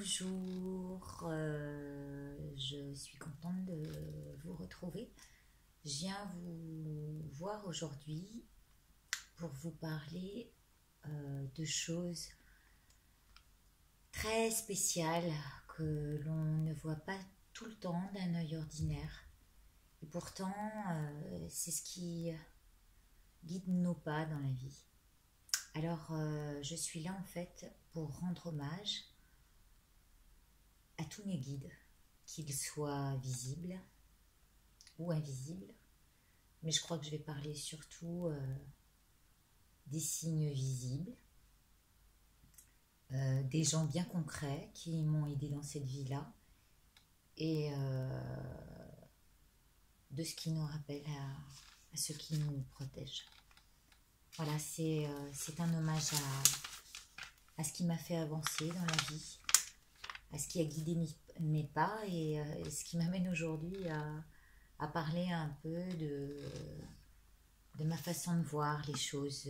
Bonjour, je suis contente de vous retrouver. Je viens vous voir aujourd'hui pour vous parler de choses très spéciales que l'on ne voit pas tout le temps d'un œil ordinaire. Et pourtant, c'est ce qui guide nos pas dans la vie. Alors, je suis là en fait pour rendre hommage à tous mes guides, qu'ils soient visibles ou invisibles. Mais je crois que je vais parler surtout des signes visibles, des gens bien concrets qui m'ont aidé dans cette vie-là et de ce qui nous rappelle à ceux qui nous protègent. Voilà, c'est un hommage à ce qui m'a fait avancer dans la vie, à ce qui a guidé mes pas et ce qui m'amène aujourd'hui à parler un peu de ma façon de voir les choses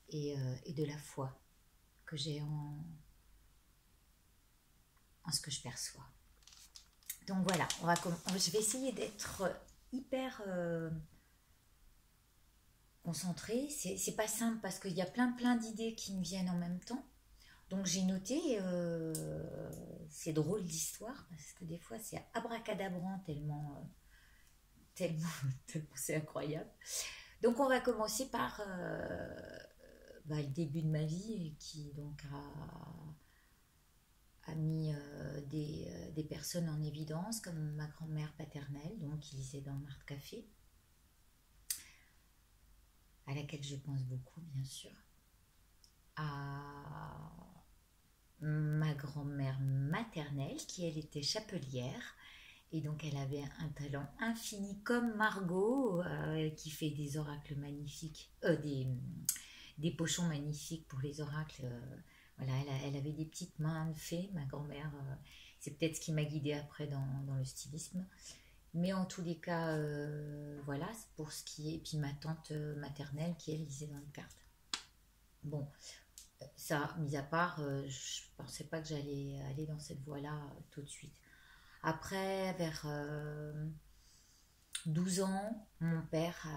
et de la foi que j'ai en ce que je perçois. Donc voilà, je vais essayer d'être hyper concentrée. C'est pas simple parce qu'il y a plein d'idées qui me viennent en même temps. Donc j'ai noté ces drôles d'histoires parce que des fois c'est abracadabrant tellement c'est incroyable. Donc on va commencer par le début de ma vie qui donc a mis des personnes en évidence comme ma grand-mère paternelle, donc qui lisait dans Marthe Café, à laquelle je pense beaucoup bien sûr, à ma grand-mère maternelle qui elle était chapelière et donc elle avait un talent infini comme Margot qui fait des oracles magnifiques, des pochons magnifiques pour les oracles. Voilà, elle avait des petites mains de fée, ma grand-mère. C'est peut-être ce qui m'a guidée après dans le stylisme. Mais en tous les cas, voilà, c'est pour ce qui est. Et puis ma tante maternelle qui elle lisait dans les cartes. Bon, ça, mis à part, je pensais pas que j'allais aller dans cette voie-là tout de suite. Après, vers 12 ans, mon père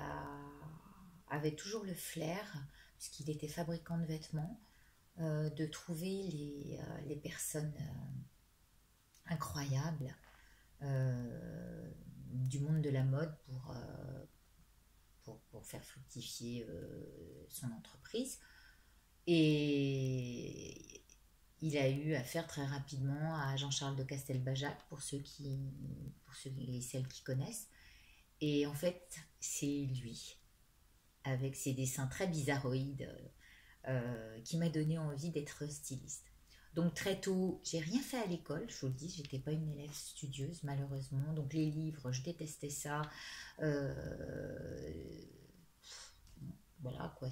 avait toujours le flair, puisqu'il était fabricant de vêtements, de trouver les personnes incroyables du monde de la mode pour faire fructifier son entreprise. Et il a eu affaire très rapidement à Jean-Charles de Castelbajac, pour ceux et celles qui connaissent. Et en fait, c'est lui, avec ses dessins très bizarroïdes, qui m'a donné envie d'être styliste. Donc très tôt, j'ai rien fait à l'école, je vous le dis, j'étais pas une élève studieuse malheureusement. Donc les livres, je détestais ça. Voilà quoi,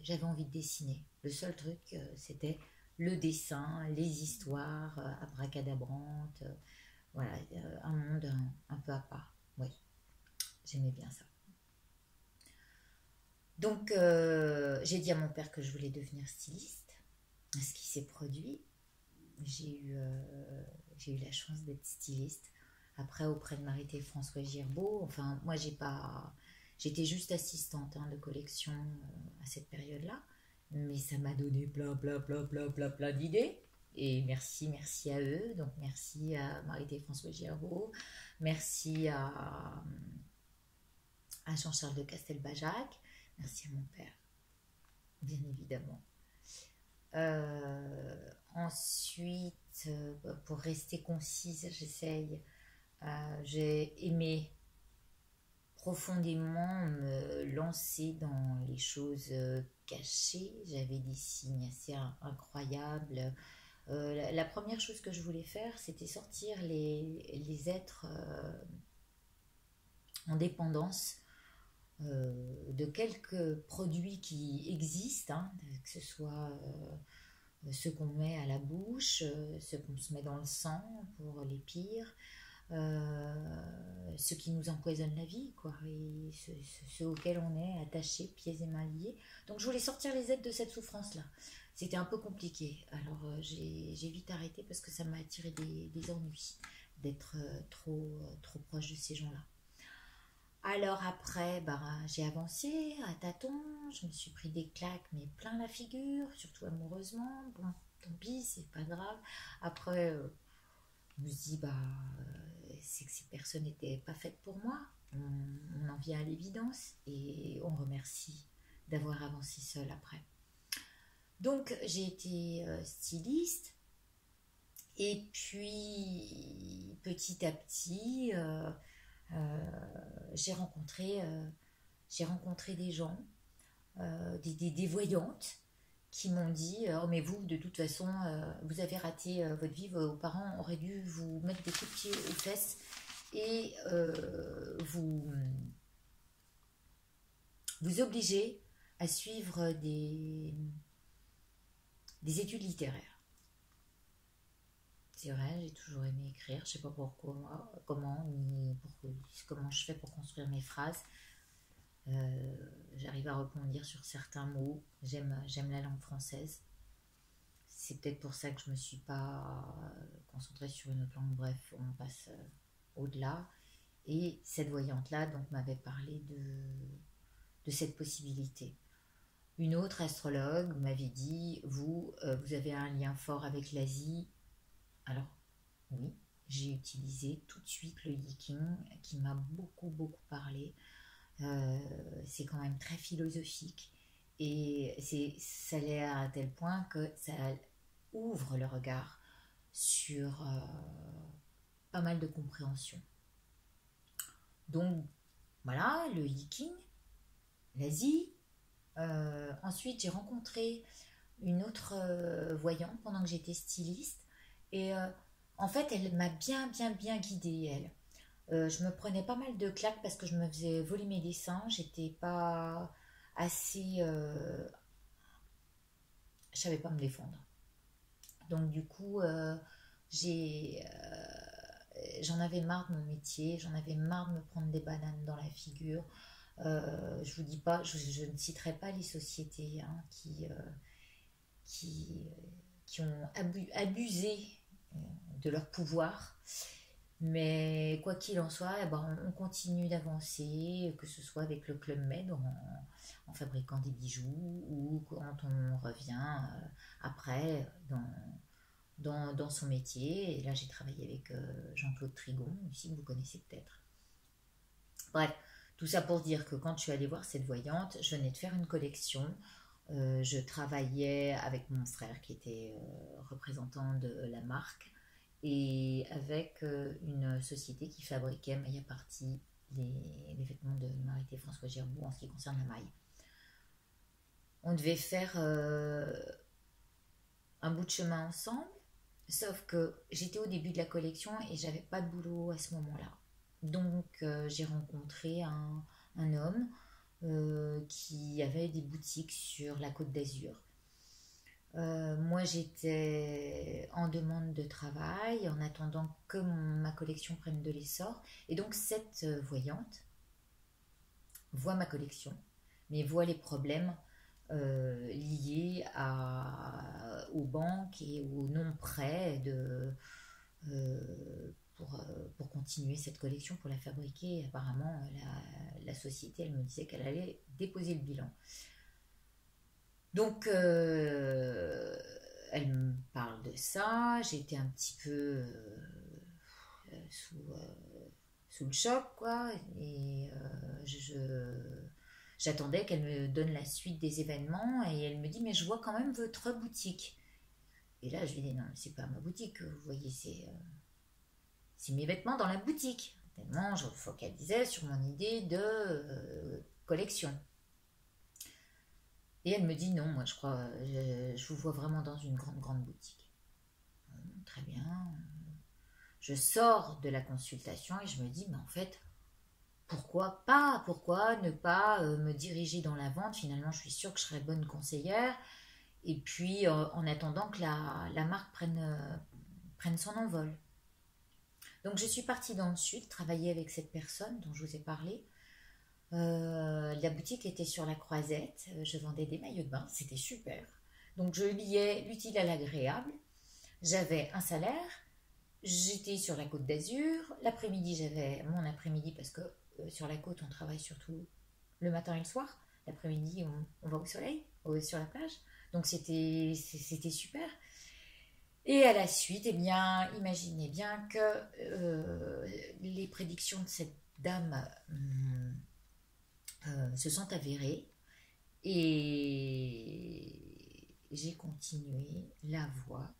j'avais envie de dessiner. Le seul truc, c'était le dessin, les histoires abracadabrantes, voilà, un monde un peu à part. Oui, j'aimais bien ça. Donc j'ai dit à mon père que je voulais devenir styliste, ce qui s'est produit. J'ai eu la chance d'être styliste. Après, auprès de Marité François Girbeau, enfin, moi, j'étais juste assistante de collection à cette période-là, mais ça m'a donné plein d'idées. Et merci à eux. Donc, merci à Marité François Girbeau, merci à Jean-Charles de Castelbajac, merci à mon père, bien évidemment. Ensuite, pour rester concise, j'ai aimé profondément me lancer dans les choses cachées. J'avais des signes assez incroyables. La première chose que je voulais faire, c'était sortir les êtres en dépendance de quelques produits qui existent, que ce soit ceux qu'on met à la bouche, ceux qu'on se met dans le sang pour les pires, ce qui nous empoisonne la vie, quoi, et ce auquel on est attaché, pieds et mains liés. Donc je voulais sortir les aides de cette souffrance-là. C'était un peu compliqué. Alors j'ai vite arrêté parce que ça m'a attiré des ennuis d'être trop proche de ces gens-là. Alors après, bah, j'ai avancé à tâtons, je me suis pris des claques, mais plein la figure, surtout amoureusement. Bon, tant pis, c'est pas grave. Après, je me suis dit, bah, c'est que ces personnes n'étaient pas faites pour moi. On en vient à l'évidence et on remercie d'avoir avancé seul après. Donc, j'ai été styliste et puis petit à petit, j'ai rencontré des gens, des voyantes qui m'ont dit oh mais vous de toute façon vous avez raté votre vie, vos parents auraient dû vous mettre des coups de pied aux fesses et vous obliger à suivre des études littéraires. C'est vrai, j'ai toujours aimé écrire, je sais pas pourquoi, comment je fais pour construire mes phrases. J'arrive à rebondir sur certains mots. J'aime la langue française. C'est peut-être pour ça que je me suis pas concentrée sur une autre langue. Bref, on passe au-delà. Et cette voyante-là donc m'avait parlé de cette possibilité. Une autre astrologue m'avait dit vous avez un lien fort avec l'Asie. Alors oui, j'ai utilisé tout de suite le Yiking qui m'a beaucoup parlé. C'est quand même très philosophique et ça l'est à tel point que ça ouvre le regard sur pas mal de compréhension. Donc voilà, le Yiking, l'Asie. Ensuite, j'ai rencontré une autre voyante pendant que j'étais styliste et en fait, elle m'a bien guidée, elle. Je me prenais pas mal de claques parce que je me faisais voler mes dessins. J'étais pas assez. Je savais pas me défendre. Donc, du coup, j'en avais marre de mon métier. J'en avais marre de me prendre des bananes dans la figure. Je vous dis pas, je ne citerai pas les sociétés hein, qui, qui ont abusé de leur pouvoir. Mais quoi qu'il en soit, eh ben, on continue d'avancer, que ce soit avec le Club Med en fabriquant des bijoux ou quand on revient après dans son métier. Et là, j'ai travaillé avec Jean-Claude Trigon, aussi que vous connaissez peut-être. Bref, tout ça pour dire que quand je suis allée voir cette voyante, je venais de faire une collection. Je travaillais avec mon frère qui était représentant de la marque et avec une société qui fabriquait maille à partie les vêtements de Marité François Gerboux en ce qui concerne la maille. On devait faire un bout de chemin ensemble, sauf que j'étais au début de la collection et j'avais pas de boulot à ce moment-là. Donc j'ai rencontré un homme qui avait des boutiques sur la Côte d'Azur. Moi, j'étais en demande de travail en attendant que ma collection prenne de l'essor. Et donc, cette voyante voit ma collection, mais voit les problèmes liés aux banques et aux non-prêts pour continuer cette collection, pour la fabriquer. Apparemment, la société, elle me disait qu'elle allait déposer le bilan. Donc, elle me parle de ça. J'ai été un petit peu sous le choc, quoi. Et j'attendais qu'elle me donne la suite des événements. Et elle me dit, mais je vois quand même votre boutique. Et là, je lui dis, non, c'est pas ma boutique. Vous voyez, c'est mes vêtements dans la boutique. Tellement je focalisais sur mon idée de collection. Et elle me dit non, moi je crois, je vous vois vraiment dans une grande boutique. Très bien. Je sors de la consultation et je me dis, mais en fait, pourquoi pas? Pourquoi ne pas me diriger dans la vente? Finalement, je suis sûre que je serai bonne conseillère. Et puis, en attendant que la marque prenne son envol. Donc je suis partie dans le sud, travailler avec cette personne dont je vous ai parlé. La boutique était sur la Croisette, je vendais des maillots de bain, c'était super. Donc je liais l'utile à l'agréable. J'avais un salaire, j'étais sur la côte d'Azur. L'après-midi, j'avais mon après-midi parce que sur la côte, on travaille surtout le matin et le soir. L'après-midi, on va au soleil, sur la plage. Donc c'était super. Et à la suite, eh bien, imaginez bien que les prédictions de cette dame se sont avérées et j'ai continué la voie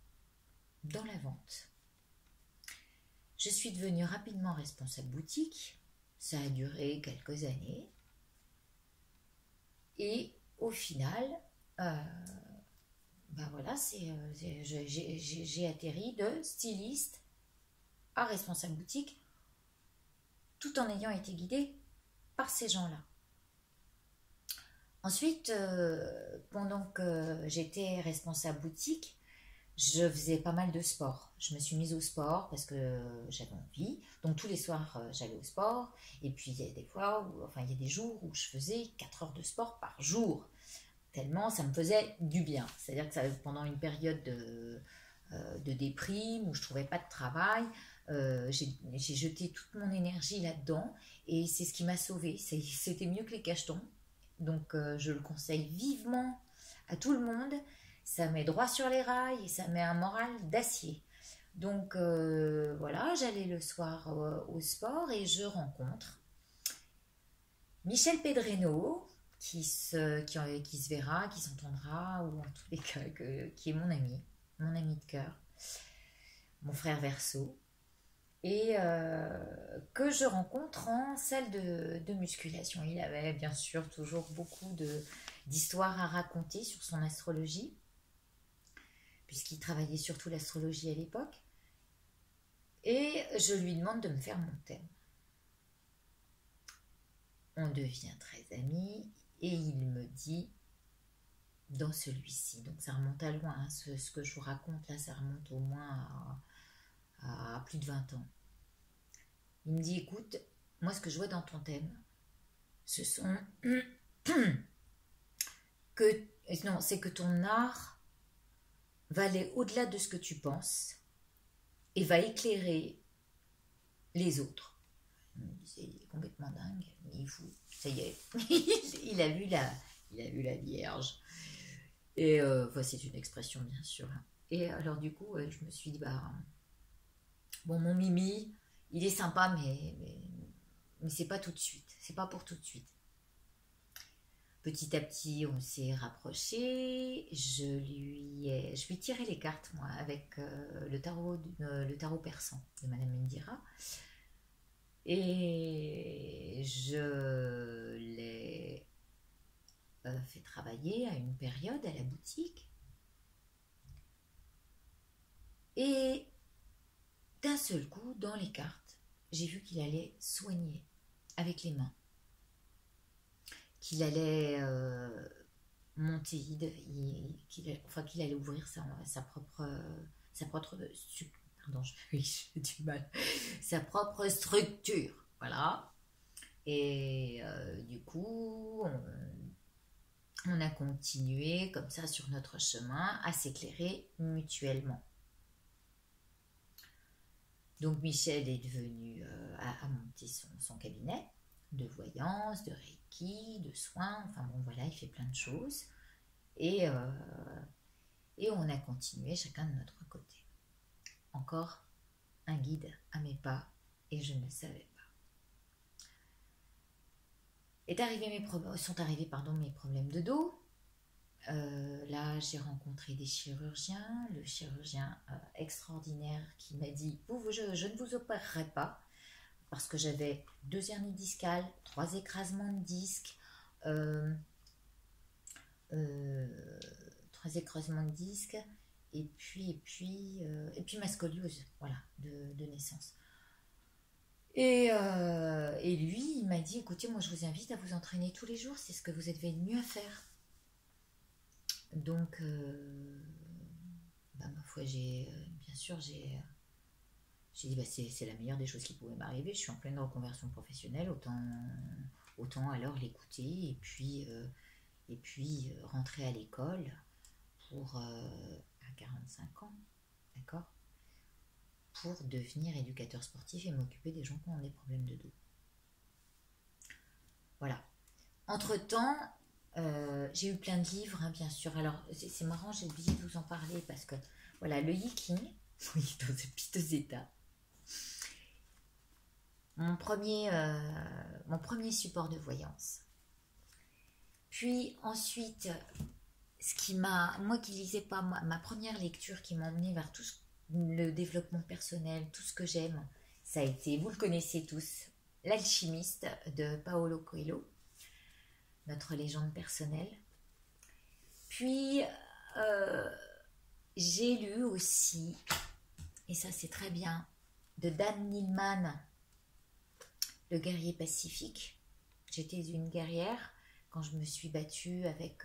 dans la vente. Je suis devenue rapidement responsable boutique. Ça a duré quelques années. Et au final, ben voilà, j'ai atterri de styliste à responsable boutique tout en ayant été guidée par ces gens-là. Ensuite, pendant que j'étais responsable boutique, je faisais pas mal de sport. Je me suis mise au sport parce que j'avais envie. Donc tous les soirs, j'allais au sport. Et puis il y a des fois, il y a des jours où je faisais 4 heures de sport par jour. Tellement ça me faisait du bien. C'est-à-dire que pendant une période de déprime où je trouvais pas de travail, j'ai jeté toute mon énergie là-dedans. Et c'est ce qui m'a sauvée. C'était mieux que les cachetons. Donc je le conseille vivement à tout le monde. Ça met droit sur les rails et ça met un moral d'acier. Donc voilà, j'allais le soir au sport et je rencontre Michel Pedreno qui se verra, qui s'entendra, ou en tous les cas qui est mon ami de cœur, mon frère Verseau, et que je rencontre en salle de musculation. Il avait bien sûr toujours beaucoup d'histoires à raconter sur son astrologie, puisqu'il travaillait surtout l'astrologie à l'époque. Et je lui demande de me faire mon thème. On devient très amis et il me dit dans celui-ci, donc ça remonte à loin, hein, ce que je vous raconte là, ça remonte au moins à plus de 20 ans. Il me dit, écoute, moi ce que je vois dans ton thème, ce sont c'est que ton art va aller au-delà de ce que tu penses et va éclairer les autres. Il me disait, il est complètement dingue, mais il fout, ça y est, il a vu la Vierge. Et c'est une expression bien sûr. Et alors du coup, je me suis dit, bon, mon Mimi, il est sympa, mais c'est pas tout de suite, c'est pas pour tout de suite. Petit à petit, on s'est rapprochés. Je lui tirais les cartes, moi, avec le tarot persan de Madame Indira. Et je l'ai fait travailler à une période à la boutique. Et d'un seul coup, dans les cartes, j'ai vu qu'il allait soigner avec les mains. Qu'il allait monter, qu'il allait ouvrir sa propre j'ai du mal, sa propre structure, voilà. Et du coup, on a continué comme ça sur notre chemin à s'éclairer mutuellement. Donc Michel est devenu à monter son cabinet de voyance, de reiki, de soins, enfin bon voilà, il fait plein de choses. Et on a continué chacun de notre côté. Encore un guide à mes pas et je ne le savais pas. Sont arrivés mes problèmes de dos. Là, j'ai rencontré des chirurgiens, le chirurgien extraordinaire qui m'a dit je ne vous opérerai pas parce que j'avais 2 hernies discales, 3 écrasements de disques, 3 écrasements de disques et puis ma scoliose, voilà, de naissance. Et lui, il m'a dit, écoutez, moi je vous invite à vous entraîner tous les jours, c'est ce que vous êtes venu à faire. Donc, ma foi, bien sûr, j'ai J'ai dit, bah, c'est la meilleure des choses qui pouvaient m'arriver. Je suis en pleine reconversion professionnelle, autant alors l'écouter et puis rentrer à l'école pour à 45 ans, d'accord, pour devenir éducateur sportif et m'occuper des gens qui ont des problèmes de dos. Voilà. Entre-temps, j'ai eu plein de livres, hein, bien sûr. Alors, c'est marrant, j'ai oublié de vous en parler parce que, voilà, le Yiking, oui, dans ce piteux état. Mon premier support de voyance. Puis ensuite, moi qui lisais pas, ma première lecture qui m'a emmenée vers le développement personnel, tout ce que j'aime, ça a été, vous le connaissez tous, L'Alchimiste de Paolo Coelho, notre légende personnelle. Puis, j'ai lu aussi, et ça c'est très bien, de Dan Neeleman, Le guerrier pacifique. J'étais une guerrière quand je me suis battue avec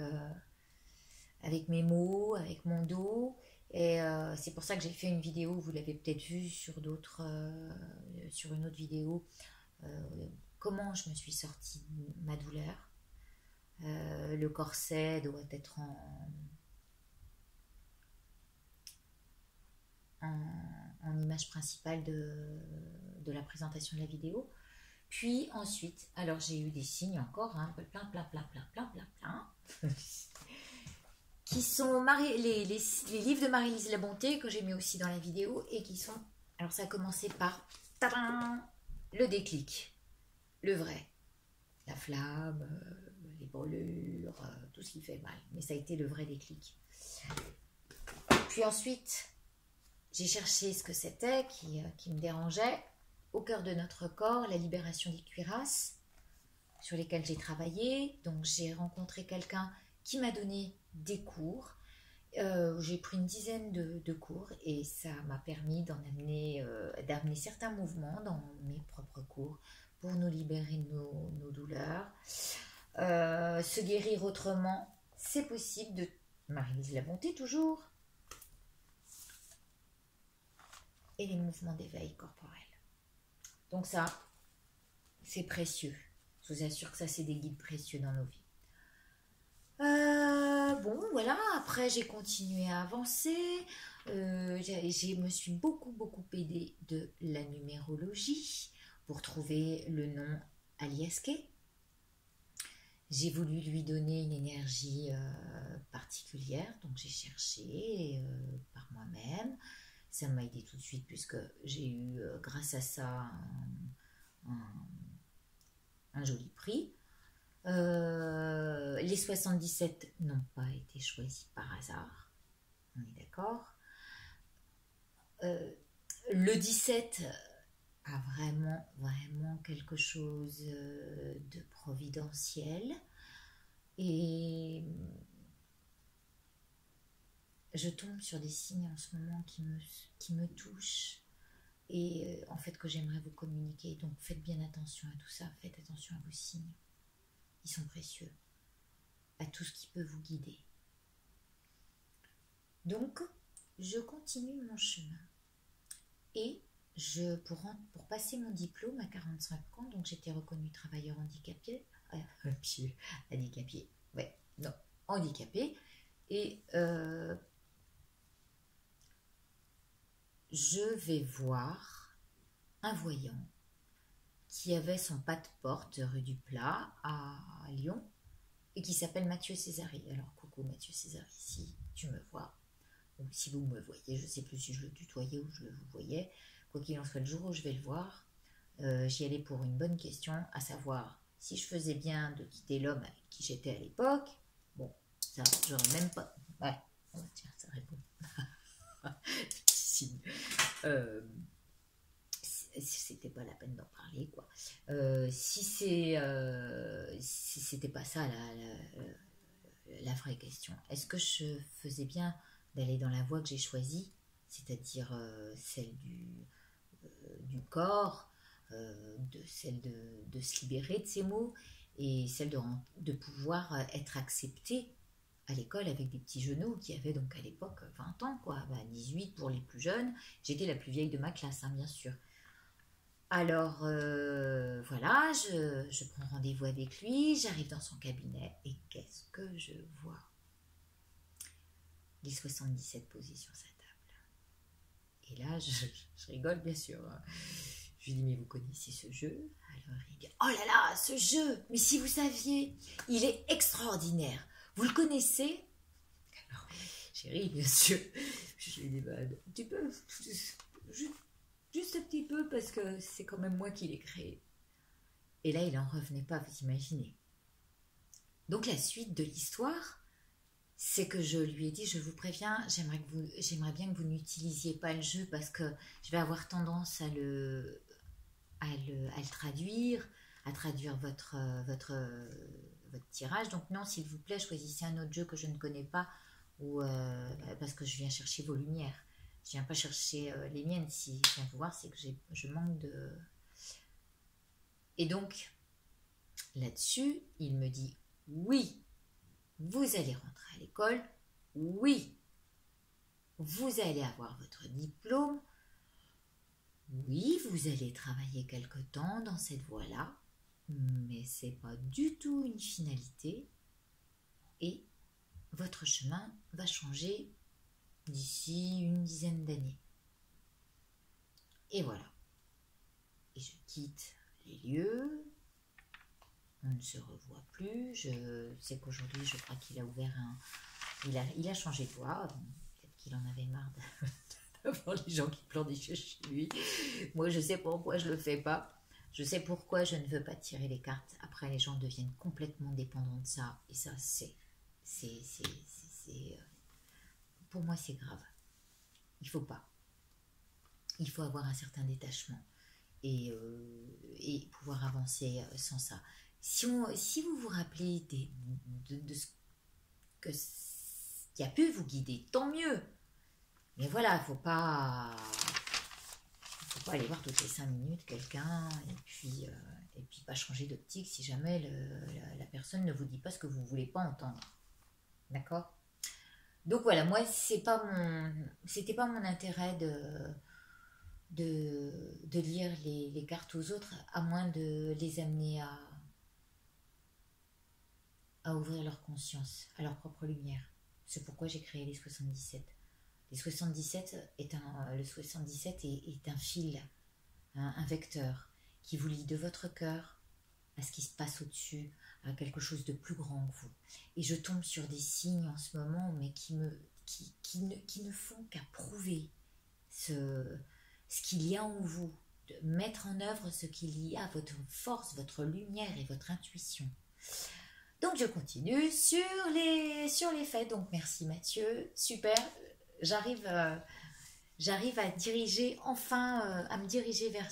mes mots, avec mon dos. Et c'est pour ça que j'ai fait une vidéo, vous l'avez peut-être vue sur une autre vidéo, comment je me suis sortie de ma douleur. Le corset doit être en image principale de la présentation de la vidéo. Puis ensuite, alors j'ai eu des signes encore, hein, plein, qui sont les livres de Marie-Lise Labonté que j'ai mis aussi dans la vidéo et qui sont, alors ça a commencé par le déclic, le vrai, la flamme, les brûlures, tout ce qui fait mal, mais ça a été le vrai déclic. Puis ensuite, j'ai cherché ce que c'était qui me dérangeait. Au cœur de notre corps, la libération des cuirasses, sur lesquelles j'ai travaillé. Donc j'ai rencontré quelqu'un qui m'a donné des cours. J'ai pris une dizaine de cours et ça m'a permis d'amener certains mouvements dans mes propres cours pour nous libérer de nos douleurs. Se guérir autrement, c'est possible, de Marie-Lise Labonté toujours. Et les mouvements d'éveil corporel. Donc ça, c'est précieux. Je vous assure que ça, c'est des guides précieux dans nos vies. Bon, voilà. Après, j'ai continué à avancer. Je me suis beaucoup aidée de la numérologie pour trouver le nom Aliaské. J'ai voulu lui donner une énergie particulière, donc j'ai cherché par moi-même. Ça m'a aidé tout de suite puisque j'ai eu, grâce à ça, un joli prix. Les 77 n'ont pas été choisis par hasard. On est d'accord. Le 17 a vraiment quelque chose de providentiel. Et je tombe sur des signes en ce moment qui me touchent et en fait que j'aimerais vous communiquer. Donc faites bien attention à tout ça, faites attention à vos signes. Ils sont précieux, à tout ce qui peut vous guider. Donc, je continue mon chemin. Et pour passer mon diplôme à 45 ans, donc j'étais reconnue travailleur handicapé, handicapé, et je vais voir un voyant qui avait son pas de porte rue du Plat à Lyon et qui s'appelle Mathieu Césari. Alors coucou Mathieu Césari, si tu me vois, ou si vous me voyez, je ne sais plus si je le tutoyais ou je le voyais, quoi qu'il en soit, le jour où je vais le voir, j'y allais pour une bonne question, à savoir si je faisais bien de quitter l'homme avec qui j'étais à l'époque. Bon, ça, j'aurais même pas... Ouais, oh, tiens, ça répond. C'était pas la peine d'en parler, quoi. Si c'était pas ça la vraie question, est-ce que je faisais bien d'aller dans la voie que j'ai choisie, c'est-à-dire celle du corps, celle de se libérer de ces mots et celle de pouvoir être acceptée à l'école avec des petits genoux qui avaient donc à l'époque 20 ans, quoi, 18 pour les plus jeunes. J'étais la plus vieille de ma classe, hein, bien sûr. Alors voilà, je prends rendez-vous avec lui, j'arrive dans son cabinet et qu'est-ce que je vois? Les 77 posés sur sa table. Et là, je rigole bien sûr. Je lui dis, mais vous connaissez ce jeu? Alors il dit, oh là là, ce jeu, mais si vous saviez, il est extraordinaire. Vous le connaissez? Alors, j'ai ri bien sûr. Je lui dis, bah, un petit peu, juste un petit peu, parce que c'est quand même moi qui l'ai créé. Et là, il n'en revenait pas, vous imaginez. Donc la suite de l'histoire, c'est que je lui ai dit, je vous préviens, j'aimerais bien que vous n'utilisiez pas le jeu parce que je vais avoir tendance à le traduire, à traduire votre tirage. Donc non, s'il vous plaît, choisissez un autre jeu que je ne connais pas ou parce que je viens chercher vos lumières. Je viens pas chercher les miennes. Si je viens vous voir, c'est que je manque de... Et donc, là-dessus, il me dit, oui, vous allez rentrer à l'école, oui, vous allez avoir votre diplôme, oui, vous allez travailler quelque temps dans cette voie-là, mais c'est pas du tout une finalité et votre chemin va changer d'ici une dizaine d'années. Et voilà. Et je quitte les lieux, on ne se revoit plus. Je sais qu'aujourd'hui, je crois qu'il a ouvert un... Il a changé de voie, peut-être qu'il en avait marre d'avoir les gens qui pleurnichaient chez lui. Moi, je sais pourquoi je le fais pas. Je sais pourquoi je ne veux pas tirer les cartes. Après, les gens deviennent complètement dépendants de ça. Et ça, pour moi, c'est grave. Il faut pas. Il faut avoir un certain détachement et pouvoir avancer sans ça. Si vous vous rappelez de ce qui a pu vous guider, tant mieux. Mais voilà, il ne faut pas aller voir toutes les 5 minutes quelqu'un et puis pas changer d'optique si jamais la personne ne vous dit pas ce que vous ne voulez pas entendre. D'accord? Donc voilà, moi, c'était pas mon intérêt de lire les cartes aux autres, à moins de les amener à ouvrir leur conscience, à leur propre lumière. C'est pourquoi j'ai créé les 77. Le 77 est un fil, un vecteur qui vous lie de votre cœur à ce qui se passe au-dessus, à quelque chose de plus grand que vous. Et je tombe sur des signes en ce moment, mais qui ne font qu'approuver ce qu'il y a en vous, de mettre en œuvre ce qu'il y a, votre force, votre lumière et votre intuition. Donc je continue sur les faits. Donc merci Mathieu, super. J'arrive à me diriger vers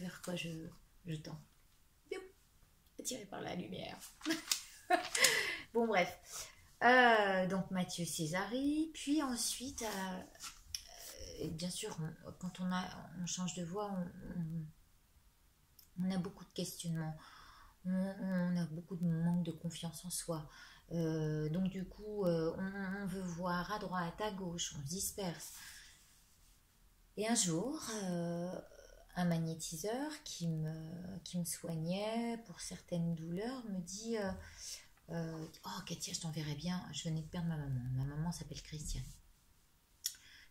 vers quoi je tends. Attiré par la lumière. Bon bref. Donc Mathieu Césari, puis ensuite, bien sûr, quand on change de voix, on a beaucoup de questionnements. On a beaucoup de manque de confiance en soi. Donc du coup, on veut voir à droite, à gauche, on se disperse. Et un jour, un magnétiseur qui me soignait pour certaines douleurs me dit oh Katia, je t'enverrai bien, je venais de perdre ma maman. Ma maman s'appelle Christiane.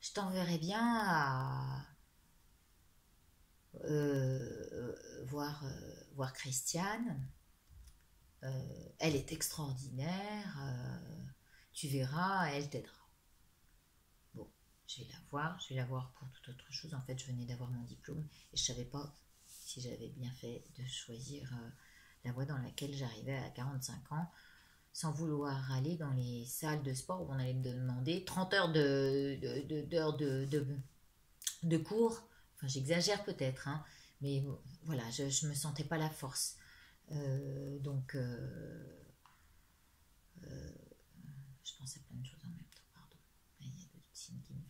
Je t'enverrai bien à voir Christiane. Elle est extraordinaire, tu verras, elle t'aidera. Bon, je vais la voir pour toute autre chose. En fait, je venais d'avoir mon diplôme et je savais pas si j'avais bien fait de choisir la voie dans laquelle j'arrivais à 45 ans, sans vouloir aller dans les salles de sport où on allait me demander 30 heures de cours. Enfin, j'exagère peut-être, hein, mais voilà, je me sentais pas la force. Donc, je pense à plein de choses en même temps, pardon. Il y a d'autres signes qui me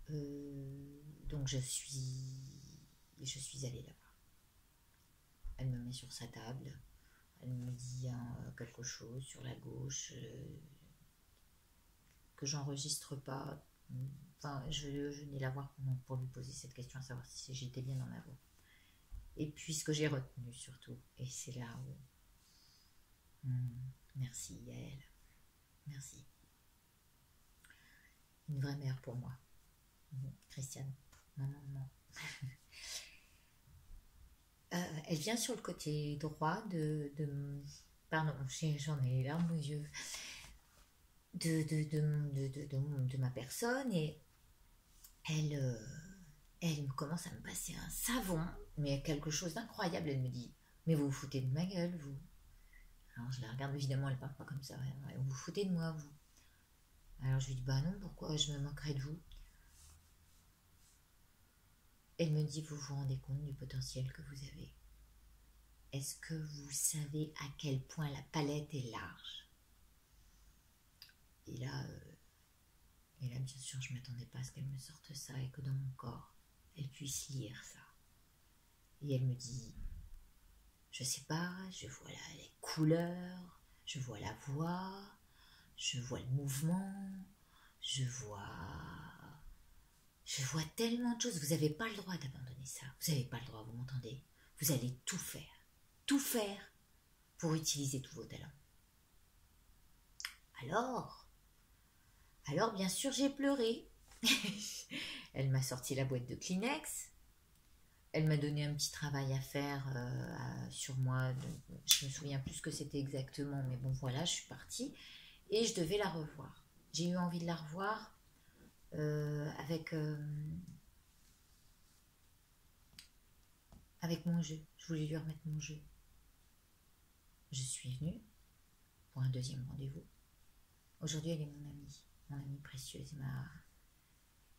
viennent. Donc, je suis allée là-bas. Elle me met sur sa table. Elle me dit quelque chose sur la gauche que j'enregistre pas. Enfin, je venais la voir pour lui poser cette question, à savoir si j'étais bien dans ma voix. Et puis ce que j'ai retenu surtout, et c'est là où... merci Yael, merci. Une vraie mère pour moi. Christiane, ma maman. Elle vient sur le côté droit pardon, j'en ai les larmes aux yeux. De ma personne, et elle commence à me passer un savon, mais quelque chose d'incroyable. Elle me dit, mais vous vous foutez de ma gueule, vous. Alors je la regarde, évidemment elle parle pas comme ça, vous vous foutez de moi, vous. Alors je lui dis, bah non, pourquoi je me moquerais de vous? Elle me dit, vous vous rendez compte du potentiel que vous avez? Est-ce que vous savez à quel point la palette est large? Et là, bien sûr, je ne m'attendais pas à ce qu'elle me sorte ça et que dans mon corps, elle puisse lire ça. Et elle me dit, je sais pas, je vois les couleurs, je vois la voix, je vois le mouvement, je vois tellement de choses. Vous n'avez pas le droit d'abandonner ça. Vous n'avez pas le droit, vous m'entendez? Vous allez tout faire pour utiliser tous vos talents. Alors bien sûr, j'ai pleuré. Elle m'a sorti la boîte de Kleenex. Elle m'a donné un petit travail à faire sur moi. Je me souviens plus ce que c'était exactement, mais bon voilà, je suis partie et je devais la revoir. J'ai eu envie de la revoir avec mon jeu. Je voulais lui remettre mon jeu. Je suis venue pour un deuxième rendez-vous. Aujourd'hui, elle est mon amie précieuse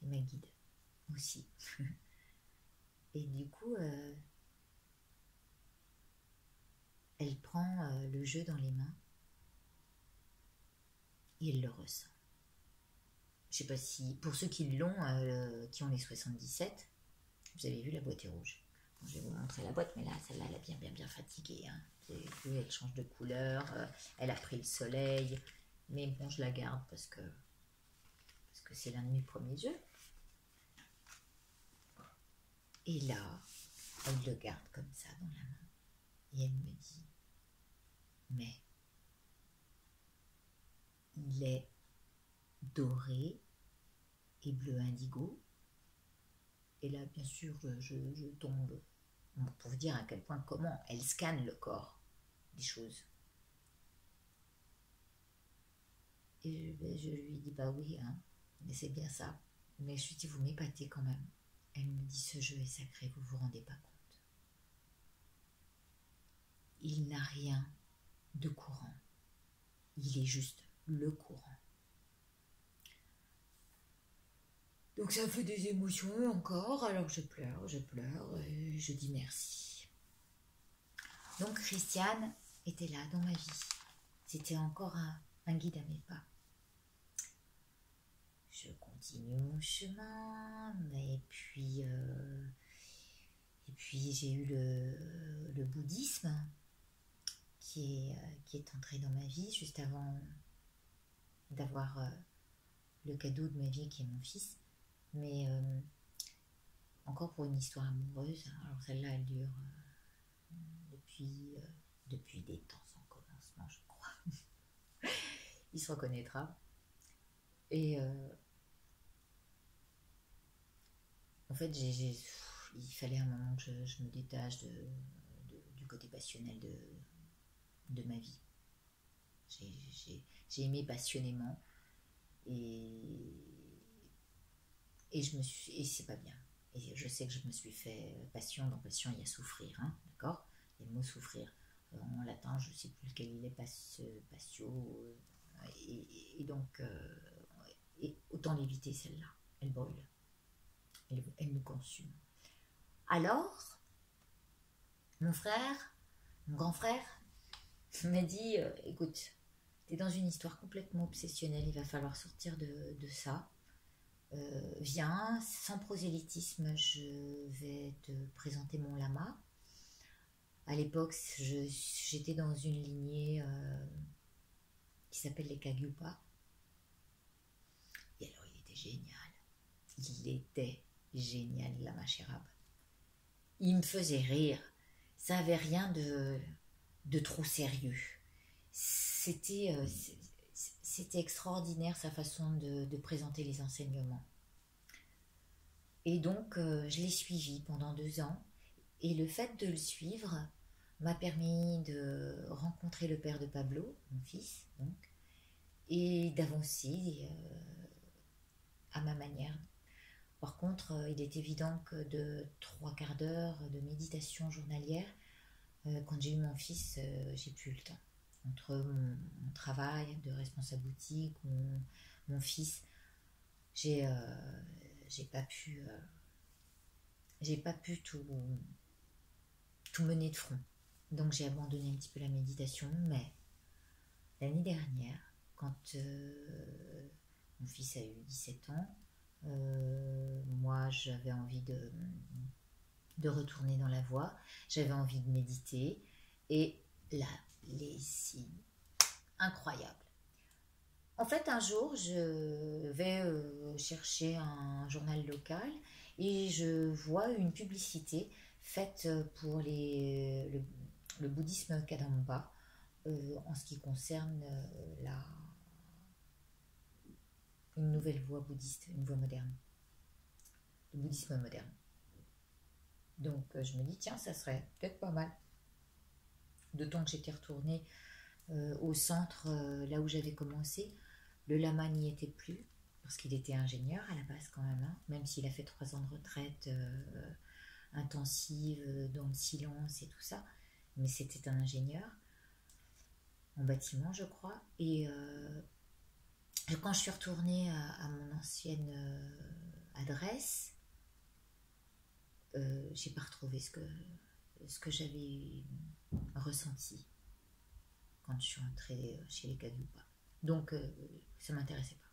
et ma guide aussi. Et du coup, elle prend le jeu dans les mains et elle le ressent. Je sais pas si, pour ceux qui l'ont, qui ont les 77, vous avez vu, la boîte est rouge. Bon, je vais vous montrer la boîte, mais là, celle-là, elle a bien fatigué. Hein. Elle change de couleur, elle a pris le soleil, mais bon, je la garde parce que c'est l'un de mes premiers jeux. Et là, elle le garde comme ça dans la main. Et elle me dit, mais il est doré et bleu indigo. Et là, bien sûr, je tombe pour vous dire à quel point, comment elle scanne le corps des choses. Et je lui dis, bah oui, hein, mais c'est bien ça. Mais je lui dis, vous m'épatez quand même. Elle me dit, ce jeu est sacré, vous vous rendez pas compte. Il n'a rien de courant. Il est juste le courant. Donc ça fait des émotions encore, alors je pleure, et je dis merci. Donc Christiane était là dans ma vie. C'était encore un guide à mes pas. Je continue mon chemin, et puis j'ai eu le bouddhisme qui est entré dans ma vie juste avant d'avoir le cadeau de ma vie qui est mon fils. Mais encore pour une histoire amoureuse, alors celle-là elle dure depuis des temps sans commencement, je crois. Il se reconnaîtra. Et en fait, il fallait un moment que je me détache du côté passionnel de ma vie. J'ai aimé passionnément et c'est pas bien. Et je sais que je me suis fait passion. Dans passion, il y a souffrir, hein, d'accord? Il y a le mot souffrir. En latin, je ne sais plus lequel il est, patio. Et donc, autant l'éviter celle-là. Elle brûle. Elle nous consume. Alors, mon grand frère, m'a dit, écoute, t'es dans une histoire complètement obsessionnelle, il va falloir sortir de ça. Viens, sans prosélytisme, je vais te présenter mon lama. À l'époque, j'étais dans une lignée qui s'appelle les Kagyupa. Et alors, il était génial. Il était génial, Lama Shirab. Il me faisait rire. Ça avait rien de trop sérieux. C'était extraordinaire sa façon de présenter les enseignements. Et donc, je l'ai suivi pendant 2 ans. Et le fait de le suivre m'a permis de rencontrer le père de Pablo, mon fils, donc, et d'avancer à ma manière. Par contre, il est évident que de 3/4 d'heure de méditation journalière, quand j'ai eu mon fils, j'ai plus eu le temps. Entre mon travail de responsable boutique, mon fils, j'ai pas pu tout mener de front. Donc j'ai abandonné un petit peu la méditation, mais l'année dernière, quand mon fils a eu 17 ans, moi j'avais envie de retourner dans la voie, j'avais envie de méditer, et là, les signes incroyables. En fait, un jour, je vais chercher un journal local et je vois une publicité faite pour le bouddhisme Kadampa en ce qui concerne une nouvelle voie bouddhiste, une voie moderne, le bouddhisme moderne. Donc je me dis, tiens, ça serait peut-être pas mal. D'autant que j'étais retournée au centre, là où j'avais commencé. Le lama n'y était plus, parce qu'il était ingénieur à la base quand même, hein, même s'il a fait 3 ans de retraite intensive, dans le silence et tout ça. Mais c'était un ingénieur en bâtiment, je crois. Et quand je suis retournée à mon ancienne adresse, j'ai pas retrouvé ce que j'avais ressenti quand je suis entrée chez les Kagyupa. Donc ça m'intéressait pas.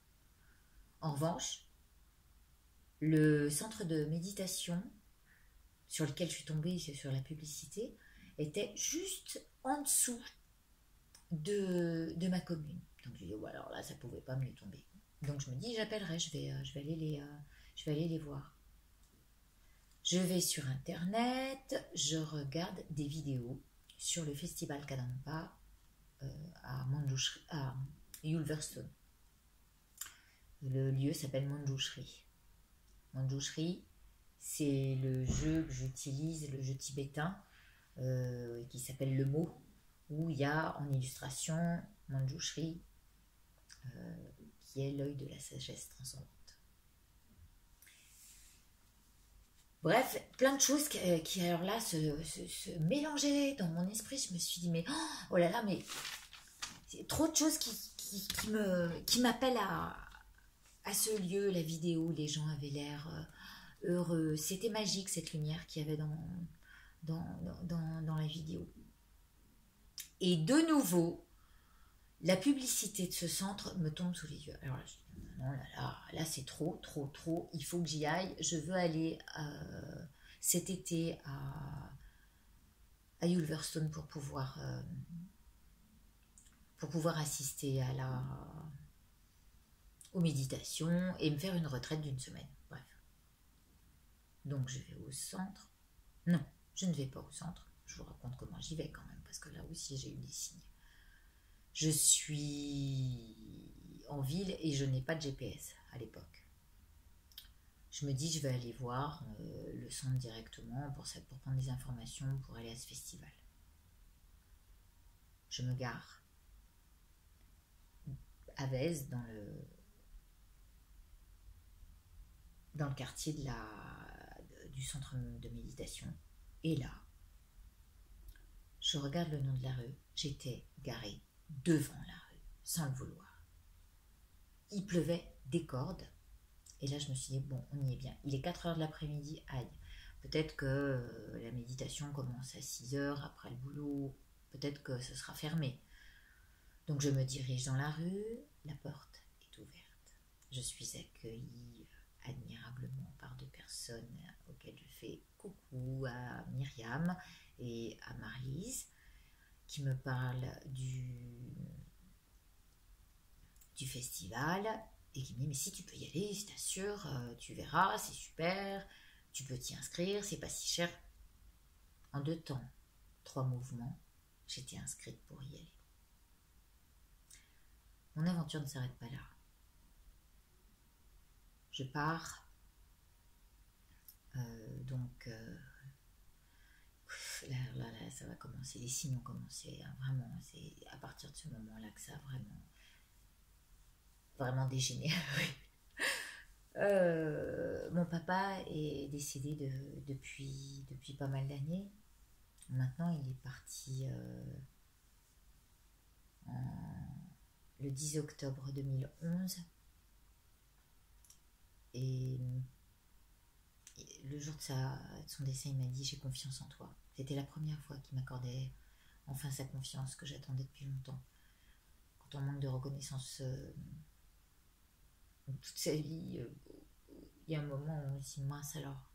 En revanche, le centre de méditation sur lequel je suis tombée sur la publicité était juste en dessous de ma commune. Donc je dis, oh, alors là, ça pouvait pas mieux tomber. Donc je me dis, j'appellerai, je vais aller les voir. Je vais sur internet, je regarde des vidéos sur le festival Kadampa à Ulverston. Le lieu s'appelle Manjushri. Manjushri, c'est le jeu que j'utilise, le jeu tibétain, qui s'appelle le mot, où il y a en illustration Manjushri, qui est l'œil de la sagesse transcendante. Bref, plein de choses qui alors là se mélangeaient dans mon esprit. Je me suis dit, mais oh là là, mais c'est trop de choses qui m'appellent à ce lieu. La vidéo, les gens avaient l'air heureux. C'était magique cette lumière qu'il y avait dans la vidéo. Et de nouveau, la publicité de ce centre me tombe sous les yeux. Alors là, je dis, non, là c'est trop, il faut que j'y aille. Je veux aller cet été à Ulverston pour pouvoir assister aux méditations et me faire une retraite d'1 semaine. Bref. Donc je vais au centre. Non, je ne vais pas au centre. Je vous raconte comment j'y vais quand même, parce que là aussi j'ai eu des signes. Je suis en ville et je n'ai pas de GPS à l'époque. Je me dis, je vais aller voir le centre directement pour prendre des informations pour aller à ce festival. Je me gare à Vèze, dans le quartier du centre de méditation. Et là, je regarde le nom de la rue. J'étais garée devant la rue, sans le vouloir. Il pleuvait des cordes. Et là, je me suis dit, bon, on y est bien. Il est 4h de l'après-midi, aïe. Peut-être que la méditation commence à 6h après le boulot. Peut-être que ce sera fermé. Donc, je me dirige dans la rue. La porte est ouverte. Je suis accueillie admirablement par 2 personnes auxquelles je fais coucou, à Myriam et à Marlise, qui me parle du festival et qui me dit mais si tu peux y aller, je t'assure, tu verras, c'est super, tu peux t'y inscrire, c'est pas si cher. En 2 temps, 3 mouvements, j'étais inscrite pour y aller. Mon aventure ne s'arrête pas là. Je pars, donc là, ça va commencer, les signes ont commencé, hein, vraiment, c'est à partir de ce moment-là que ça a vraiment dégénéré. Mon papa est décédé depuis pas mal d'années. Maintenant, il est parti le 10 octobre 2011. Et le jour de son décès, il m'a dit « J'ai confiance en toi ». C'était la première fois qu'il m'accordait enfin sa confiance que j'attendais depuis longtemps. Quand on manque de reconnaissance toute sa vie, il y a un moment où on se dit mince alors,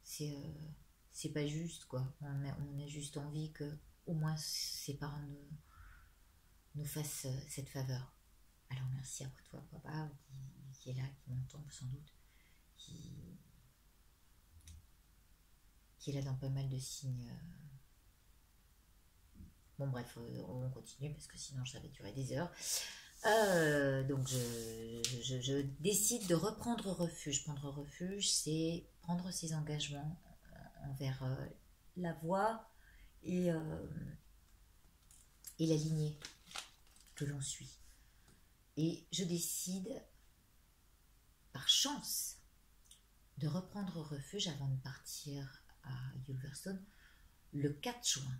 c'est pas juste quoi. On a juste envie que au moins ses parents nous fassent cette faveur. Alors merci à toi papa qui est là, qui m'entend sans doute, qui est là dans pas mal de signes. Bon bref, on continue parce que sinon ça va durer des heures. Donc je décide de reprendre refuge. Prendre refuge, c'est prendre ses engagements envers la voie et la lignée que l'on suit. Et je décide, par chance, de reprendre refuge avant de partir à Ulverston le 4 juin.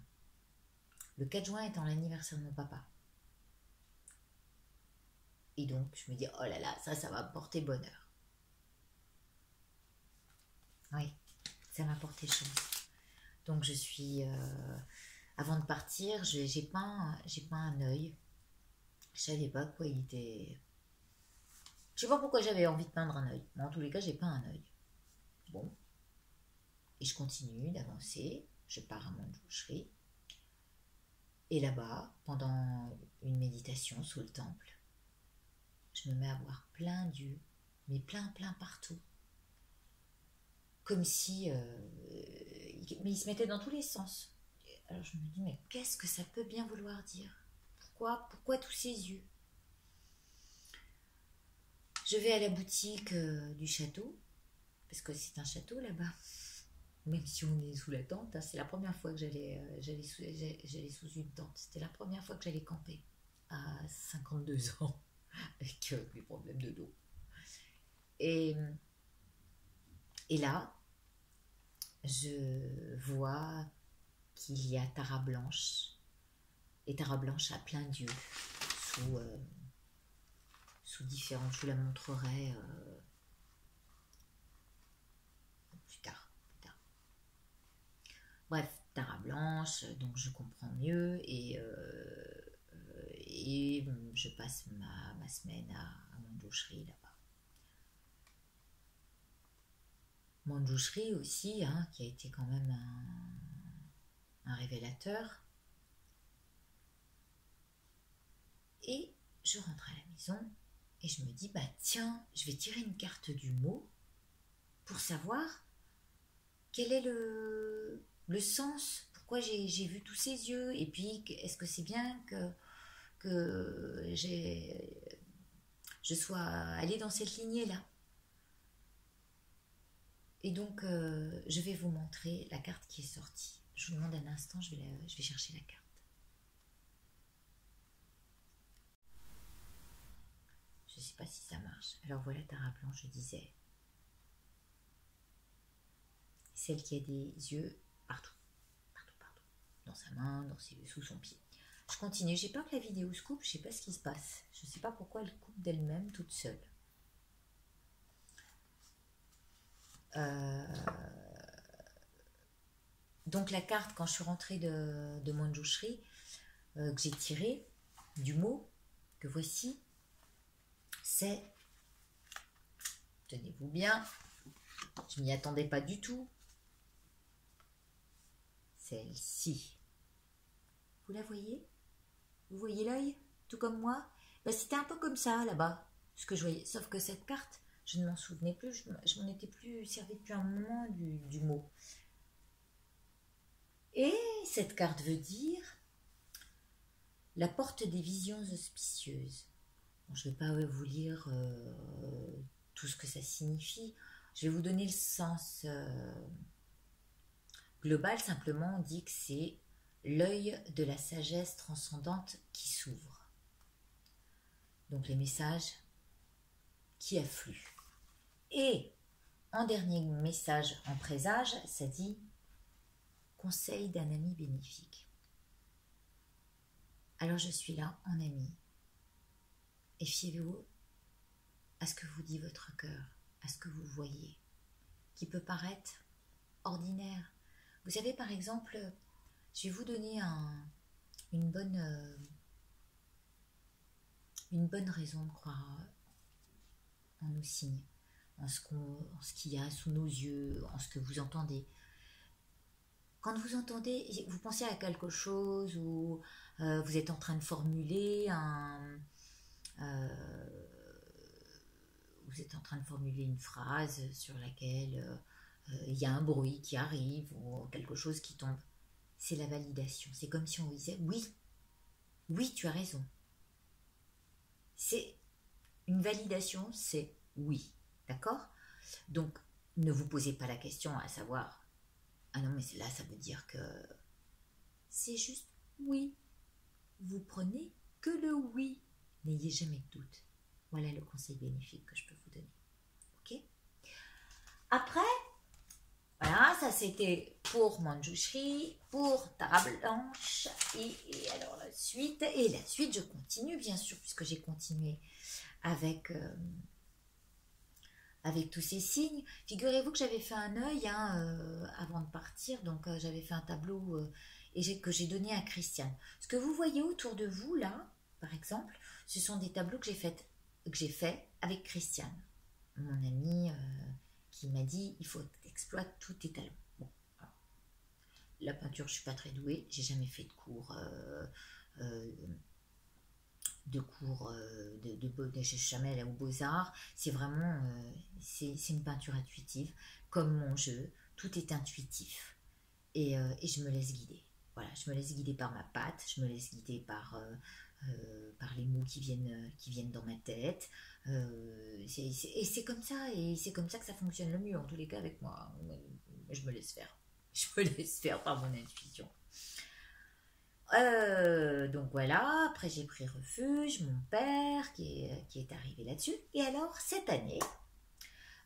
Le 4 juin étant l'anniversaire de mon papa. Et donc, je me dis, oh là là, ça va me porter bonheur. Oui, ça m'a porté chance. Donc, je suis... avant de partir, j'ai peint un œil. Je savais pas quoi il était... Je sais pas pourquoi j'avais envie de peindre un œil. Mais en tous les cas, j'ai peint un œil. Bon. Et je continue d'avancer. Je pars à Mandjoucherie. Et là-bas, pendant une méditation sous le temple, je me mets à voir plein d'yeux, mais plein partout. Comme si... mais ils se mettaient dans tous les sens. Alors je me dis, mais qu'est-ce que ça peut bien vouloir dire? Pourquoi tous ces yeux? Je vais à la boutique du château, parce que c'est un château là-bas. Même si on est sous la tente, hein, c'est la première fois que j'allais sous une tente. C'était la première fois que j'allais camper, à 52 ans, avec mes problèmes de dos. Et là, je vois qu'il y a Tara Blanche, et Tara Blanche a plein d'yeux, sous différentes, je vous la montrerai plus tard. Bref, Tara Blanche, donc je comprends mieux et je passe ma semaine à Mandjoucherie là-bas. Mandjoucherie aussi, hein, qui a été quand même un révélateur. Et je rentre à la maison et je me dis, bah tiens, je vais tirer une carte du mot pour savoir quel est le sens, pourquoi j'ai vu tous ces yeux, et puis est-ce que c'est bien que je sois allée dans cette lignée-là. Et donc, je vais vous montrer la carte qui est sortie. Je vous demande un instant, je vais chercher la carte. Je ne sais pas si ça marche. Alors voilà Tara Blanche, je disais. Celle qui a des yeux partout. Dans sa main, sous son pied. Je continue. J'ai peur que la vidéo se coupe. Je ne sais pas ce qui se passe. Je ne sais pas pourquoi elle coupe d'elle-même toute seule. Donc la carte, quand je suis rentrée de Mandjoucherie, que j'ai tirée du mot que voici, c'est, tenez-vous bien, je m'y attendais pas du tout, celle-ci. Vous la voyez? Vous voyez l'œil? Tout comme moi? Ben, c'était un peu comme ça là-bas, ce que je voyais. Sauf que cette carte, je ne m'en souvenais plus, je m'en étais plus servi depuis un moment du mot. Et cette carte veut dire la porte des visions auspicieuses. Bon, je ne vais pas vous lire tout ce que ça signifie. Je vais vous donner le sens global. Simplement, on dit que c'est l'œil de la sagesse transcendante qui s'ouvre. Donc les messages qui affluent. Et en dernier message en présage, ça dit conseil d'un ami bénéfique. Alors je suis là en ami. Et fiez-vous à ce que vous dit votre cœur, à ce que vous voyez, qui peut paraître ordinaire. Vous savez, par exemple, je vais vous donner une bonne raison de croire en nos signes, en ce qu'il y a sous nos yeux, en ce que vous entendez. Quand vous entendez, vous pensez à quelque chose ou vous êtes en train de formuler vous êtes en train de formuler une phrase sur laquelle il y a un bruit qui arrive ou quelque chose qui tombe. C'est la validation. C'est comme si on vous disait oui, tu as raison. C'est une validation, c'est oui, d'accord? Donc, ne vous posez pas la question à savoir ah non, mais là, ça veut dire que c'est juste oui. Vous prenez que le oui. N'ayez jamais de doute. Voilà le conseil bénéfique que je peux vous donner. Ok? Après, voilà, ça c'était pour Manjushri, pour Tara Blanche. Et alors la suite, je continue bien sûr, puisque j'ai continué avec tous ces signes. Figurez-vous que j'avais fait un œil avant de partir, donc j'avais fait un tableau que j'ai donné à Christiane. Ce que vous voyez autour de vous là, par exemple, ce sont des tableaux que j'ai fait avec Christiane, mon amie qui m'a dit il faut exploiter tous tes talents. Bon, alors, la peinture, je suis pas très douée, j'ai jamais fait de cours. De chez Chamel aux Beaux-Arts, c'est vraiment c'est une peinture intuitive, comme mon jeu, tout est intuitif et je me laisse guider. Voilà, je me laisse guider par ma patte, je me laisse guider par les mots qui viennent dans ma tête. Et c'est comme ça, que ça fonctionne le mieux, en tous les cas avec moi. Je me laisse faire. Je me laisse faire par mon intuition. Donc voilà, après j'ai pris refuge, mon père qui est arrivé là-dessus. Et alors, cette année,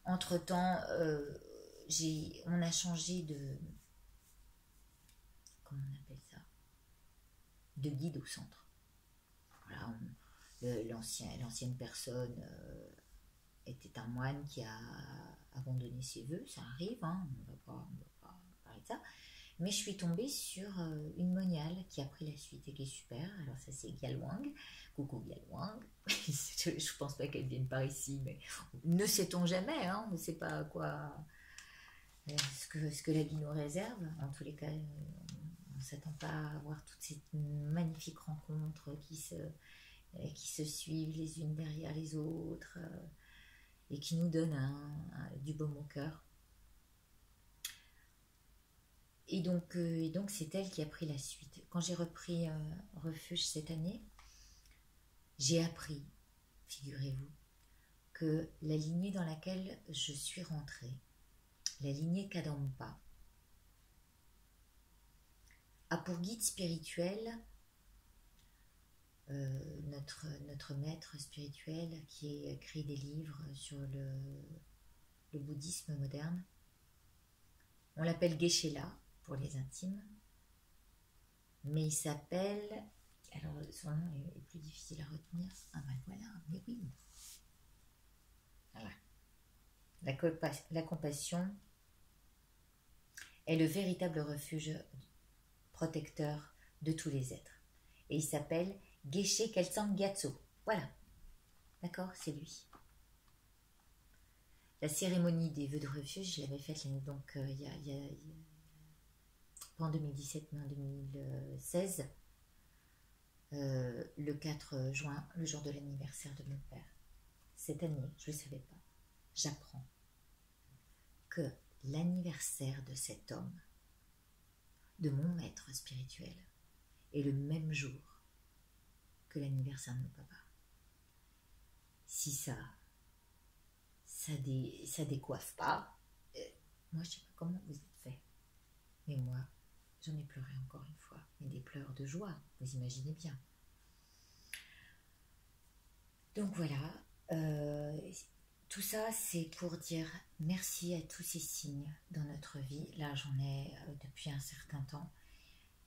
entre-temps, on a changé de... Comment on appelle ça? De guide au centre. Voilà, l'ancienne personne était un moine qui a abandonné ses vœux, ça arrive, hein, on va pas parler de ça. Mais je suis tombée sur une moniale qui a pris la suite et qui est super. Alors ça c'est Gyalwang. Coucou Gyalwang. Je pense pas qu'elle vienne par ici, mais ne sait-on jamais, hein, on ne sait pas quoi ce que la vie nous réserve. En tous les cas, on ne s'attend pas à avoir toutes ces magnifiques rencontres qui se suivent les unes derrière les autres et qui nous donnent du baume au cœur. Et donc c'est elle qui a pris la suite. Quand j'ai repris refuge cette année, j'ai appris, figurez-vous, que la lignée dans laquelle je suis rentrée, la lignée Kadampa, a pour guide spirituel notre maître spirituel qui a écrit des livres sur le bouddhisme moderne. On l'appelle Geshe-la pour les intimes, mais il s'appelle, alors son nom est plus difficile à retenir, ah ben voilà, mais oui, voilà, la compassion est le véritable refuge protecteur de tous les êtres, et il s'appelle Geshe Kelsang Gyatso, voilà, d'accord, c'est lui. La cérémonie des vœux de refuge, je l'avais faite donc il y a pas en 2017 mais en 2016, le 4 juin, le jour de l'anniversaire de mon père. Cette année, je ne le savais pas, j'apprends que l'anniversaire de cet homme, de mon maître spirituel, est le même jour que l'anniversaire de mon papa. Si ça décoiffe pas, moi je sais pas comment vous êtes fait, mais moi j'en ai pleuré encore une fois, mais des pleurs de joie, vous imaginez bien. Donc voilà, tout ça c'est pour dire merci à tous ces signes dans notre vie. Là j'en ai depuis un certain temps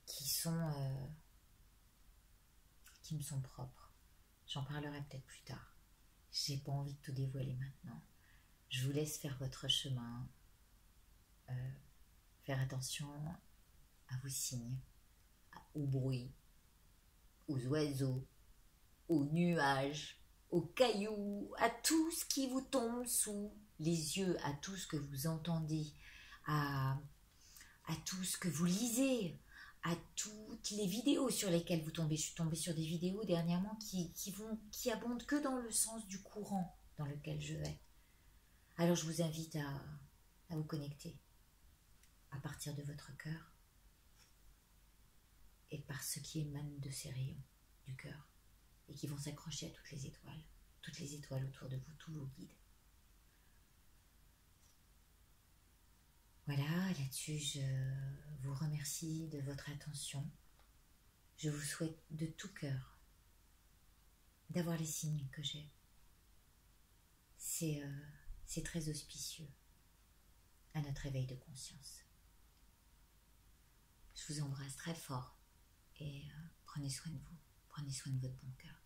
qui me sont propres. J'en parlerai peut-être plus tard. J'ai pas envie de tout dévoiler maintenant. Je vous laisse faire votre chemin, faire attention à vos signes, au bruit, aux oiseaux, aux nuages, aux cailloux, à tout ce qui vous tombe sous les yeux, à tout ce que vous entendez, à tout ce que vous lisez, à toutes les vidéos sur lesquelles vous tombez. Je suis tombée sur des vidéos dernièrement qui abondent que dans le sens du courant dans lequel je vais. Alors je vous invite à vous connecter à partir de votre cœur et par ce qui émane de ces rayons du cœur et qui vont s'accrocher à toutes les étoiles autour de vous, tous vos guides. Voilà, là-dessus, je vous remercie de votre attention. Je vous souhaite de tout cœur d'avoir les signes que j'ai. C'est très auspicieux à notre éveil de conscience. Je vous embrasse très fort et prenez soin de vous, prenez soin de votre bon cœur.